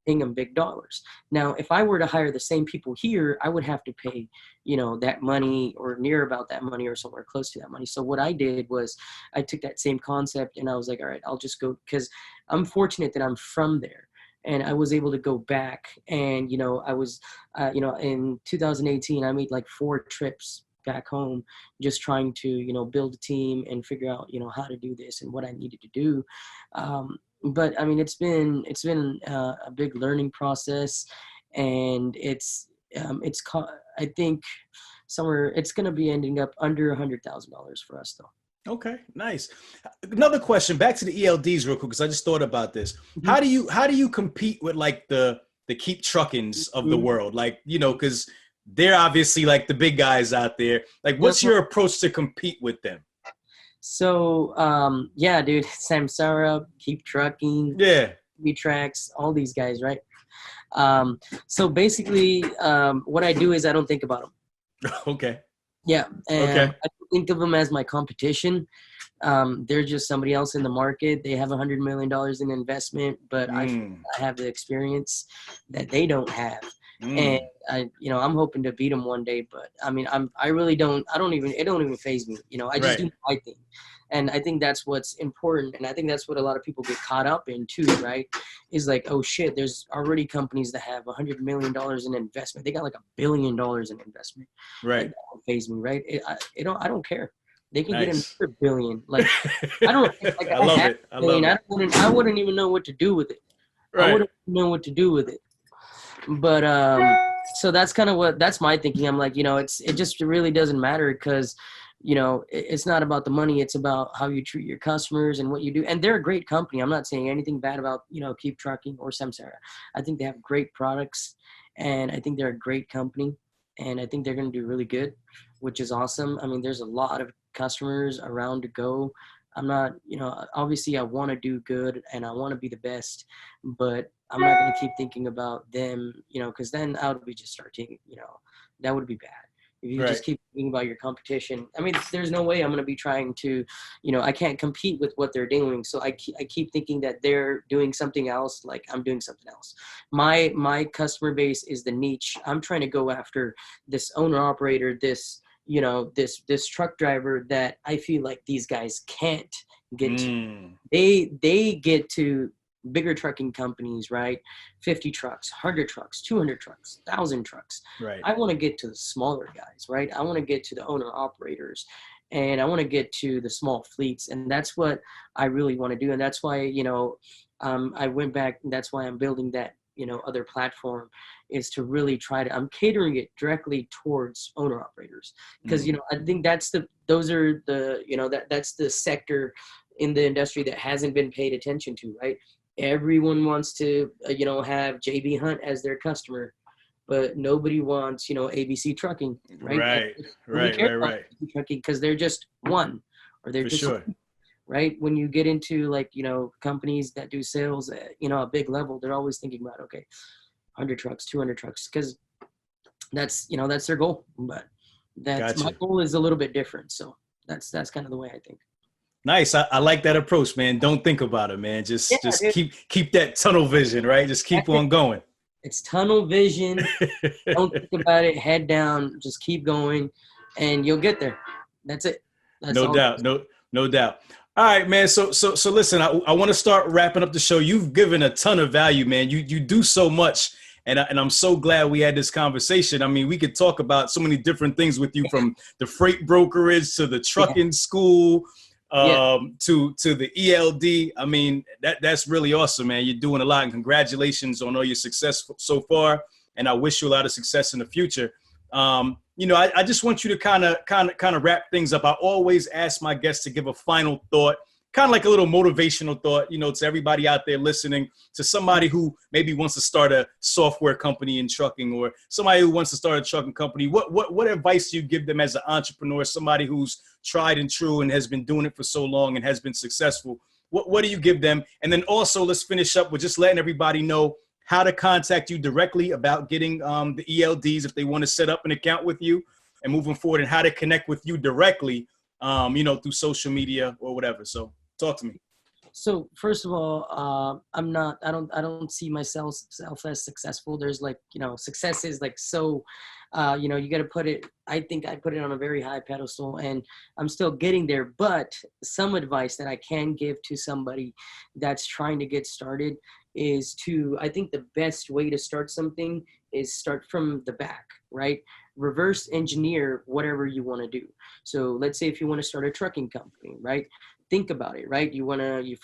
Paying them big dollars. Now, if I were to hire the same people here, I would have to pay, that money or near about that money or somewhere close to that money. So what I did was I took that same concept and I was like, all right, I'll just go, because I'm fortunate that I'm from there. And I was able to go back and, I was, in 2018, I made like 4 trips back home, just trying to, build a team and figure out, how to do this and what I needed to do. But I mean, it's been a big learning process, and I think somewhere it's going to be ending up under $100,000 for us though. Okay, nice. Another question, back to the ELDs real quick, because I just thought about this. How do you compete with like the Keep Truckins of the world? Like, because they're obviously like the big guys out there. Like, what's your approach to compete with them? So, yeah, dude, Samsara, Keep Trucking, V-Tracks, all these guys, right? So basically, what I do is I don't think about them. Okay. Yeah. And I think of them as my competition. They're just somebody else in the market. They have $100 million in investment, but I have the experience that they don't have. And I'm hoping to beat them one day, but I mean, it don't even faze me. I just do my thing. And I think that's what's important. And I think that's what a lot of people get caught up in too, right? Is like, oh shit, there's already companies that have $100 million in investment. They got like $1 billion in investment. Right. That don't faze me, right? I don't care. They can get another billion. Like, I don't, like, I love it. I wouldn't even know what to do with it. Right. I wouldn't know what to do with it. But so that's kind of that's my thinking. I'm like, it just really doesn't matter, because it's not about the money. It's about how you treat your customers and what you do. And they're a great company. I'm not saying anything bad about Keep Trucking or Samsara. I think they have great products, and I think they're a great company, and I think they're going to do really good, which is awesome. I mean, there's a lot of customers around to go. I'm not, obviously I want to do good and I want to be the best, but I'm not going to keep thinking about them, because then I would be just starting, that would be bad. If you just keep thinking about your competition, I mean, there's no way I'm going to be trying to, I can't compete with what they're doing. So I keep thinking that they're doing something else, like I'm doing something else. My customer base is the niche. I'm trying to go after this owner operator, this truck driver that I feel like these guys can't get to. They get to bigger trucking companies, right? 50 trucks, 100 trucks, 200 trucks, 1,000 trucks. Right. I want to get to the smaller guys, right? I want to get to the owner operators, and I want to get to the small fleets. And that's what I really want to do. And that's why, I went back, and that's why I'm building that, other platform, is to really I'm catering it directly towards owner operators. Because, I think that's the sector in the industry that hasn't been paid attention to, right? Everyone wants to, have JB Hunt as their customer, but nobody wants, ABC Trucking, right? Right. Trucking, because they're just one, or they're just one, right? When you get into like, companies that do sales at, a big level, they're always thinking about, okay, 100 trucks, 200 trucks, because that's their goal. But my goal is a little bit different. So that's kind of the way I think. Nice. I like that approach, man. Don't think about it, man. Just keep that tunnel vision, right? Just keep on going. It's tunnel vision. Don't think about it. Head down. Just keep going, and you'll get there. That's it. That's no doubt. No doubt. All right, man. So listen. I want to start wrapping up the show. You've given a ton of value, man. You do so much, and I'm so glad we had this conversation. I mean, we could talk about so many different things with you, from the freight brokerage to the trucking school. To the ELD. I mean, that's really awesome, man. You're doing a lot, and congratulations on all your success so far. And I wish you a lot of success in the future. I just want you to kind of wrap things up. I always ask my guests to give a final thought kind of like a little motivational thought, to everybody out there listening, to somebody who maybe wants to start a software company in trucking, or somebody who wants to start a trucking company. What advice do you give them as an entrepreneur, somebody who's tried and true and has been doing it for so long and has been successful? What do you give them? And then also, let's finish up with just letting everybody know how to contact you directly about getting the ELDs if they want to set up an account with you and moving forward, and how to connect with you directly, through social media or whatever. So talk to me. So first of all, I don't see myself as successful. There's success is so, you got to put it, I think I put it on a very high pedestal, and I'm still getting there. But some advice that I can give to somebody that's trying to get started is I think the best way to start something is start from the back, right? Reverse engineer whatever you want to do. So let's say if you want to start a trucking company, right? Think about it, right? You want to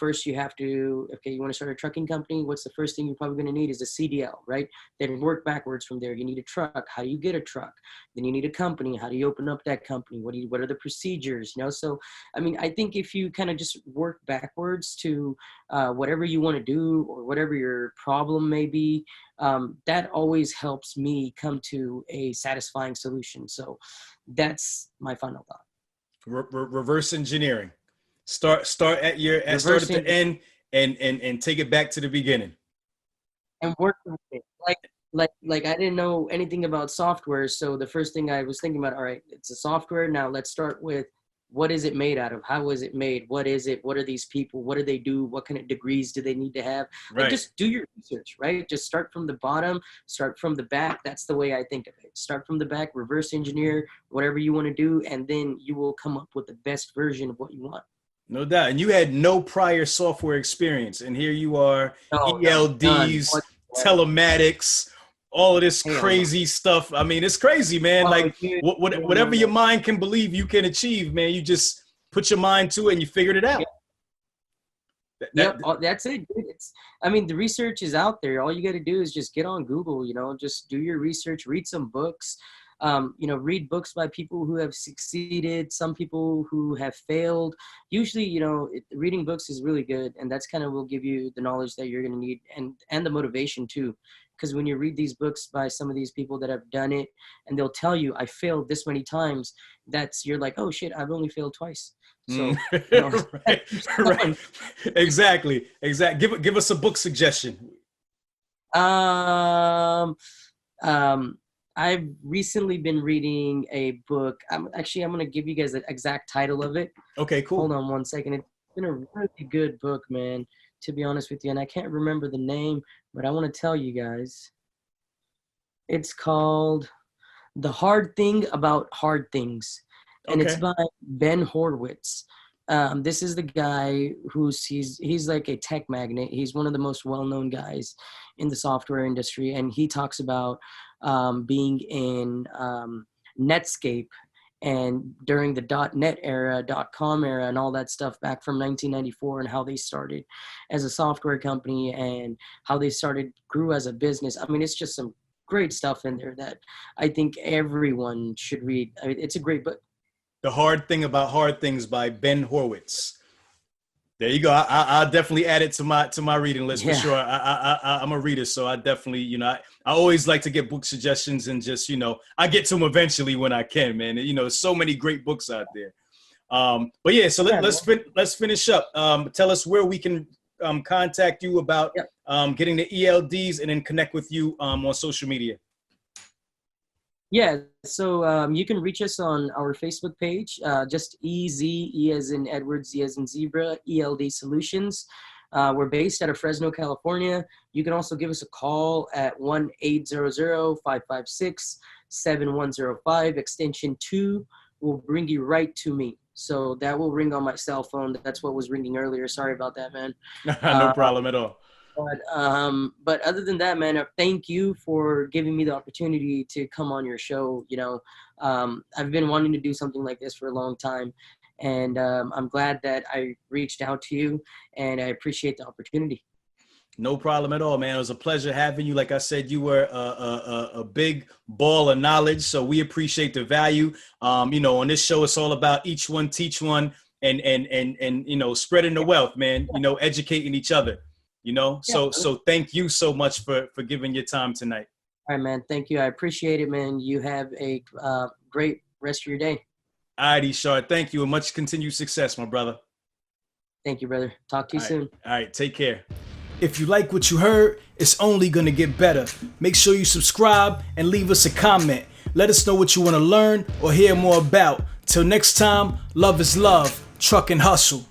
start a trucking company. What's the first thing you're probably going to need is a CDL, right? Then work backwards from there. You need a truck. How do you get a truck? Then you need a company. How do you open up that company? What are the procedures? So, I think if you kind of just work backwards to whatever you want to do or whatever your problem may be, that always helps me come to a satisfying solution. So that's my final thought. Reverse engineering. Start at the end and take it back to the beginning. And work with it. Like I didn't know anything about software, so the first thing I was thinking about, all right, it's a software. Now let's start with, what is it made out of? How is it made? What is it? What are these people? What do they do? What kind of degrees do they need to have? Right. Just do your research, right? Just start from the bottom, start from the back. That's the way I think of it. Start from the back, reverse engineer whatever you want to do, and then you will come up with the best version of what you want. No doubt. And you had no prior software experience, and here you are, ELDs, telematics, all of this crazy stuff. It's crazy, man. Whatever your mind can believe, you can achieve, man. You just put your mind to it and you figured it out. That's it. The research is out there. All you got to do is just get on Google, just do your research, read some books. Read books by people who have succeeded, some people who have failed. Usually, reading books is really good, and that's kind of will give you the knowledge that you're going to need, and the motivation too. Because when you read these books by some of these people that have done it, and they'll tell you, I failed this many times, you're like, oh shit, I've only failed twice. So, right. Exactly. Give us a book suggestion. I've recently been reading a book. I'm going to give you guys the exact title of it. Okay, cool. Hold on one second. It's been a really good book, man, to be honest with you. And I can't remember the name, but I want to tell you guys. It's called The Hard Thing About Hard Things. And It's by Ben Horowitz. This is the guy he's like a tech magnate. He's one of the most well-known guys in the software industry. And he talks about being in Netscape and during the .NET era, .com era, and all that stuff back from 1994, and how they started as a software company and how they grew as a business. It's just some great stuff in there that I think everyone should read. It's a great book. The Hard Thing About Hard Things by Ben Horowitz. There you go. I'll definitely add it to my reading list for sure. I'm a reader, so I definitely, I always like to get book suggestions, and just, I get to them eventually when I can, man. There's so many great books out there. But yeah, so let's finish up. Tell us where we can contact you about getting the ELDs, and then connect with you on social media. Yeah, so you can reach us on our Facebook page, just E as in Edward, Z as in Zebra, ELD Solutions. We're based out of Fresno, California. You can also give us a call at 1-800-556-7105, extension 2 will bring you right to me. So that will ring on my cell phone. That's what was ringing earlier. Sorry about that, man. No problem at all. But other than that, man, thank you for giving me the opportunity to come on your show. I've been wanting to do something like this for a long time, and I'm glad that I reached out to you, and I appreciate the opportunity. No problem at all, man. It was a pleasure having you. Like I said, you were a big ball of knowledge, so we appreciate the value. On this show, it's all about each one teach one. and spreading the wealth, man. Educating each other. So thank you so much for giving your time tonight. All right, man. Thank you. I appreciate it, man. You have a great rest of your day. All right, Ishar. Thank you, and much continued success, my brother. Thank you, brother. Talk to you soon. All right, take care. If you like what you heard, it's only going to get better. Make sure you subscribe and leave us a comment. Let us know what you want to learn or hear more about. Till next time, love is love, truck and hustle.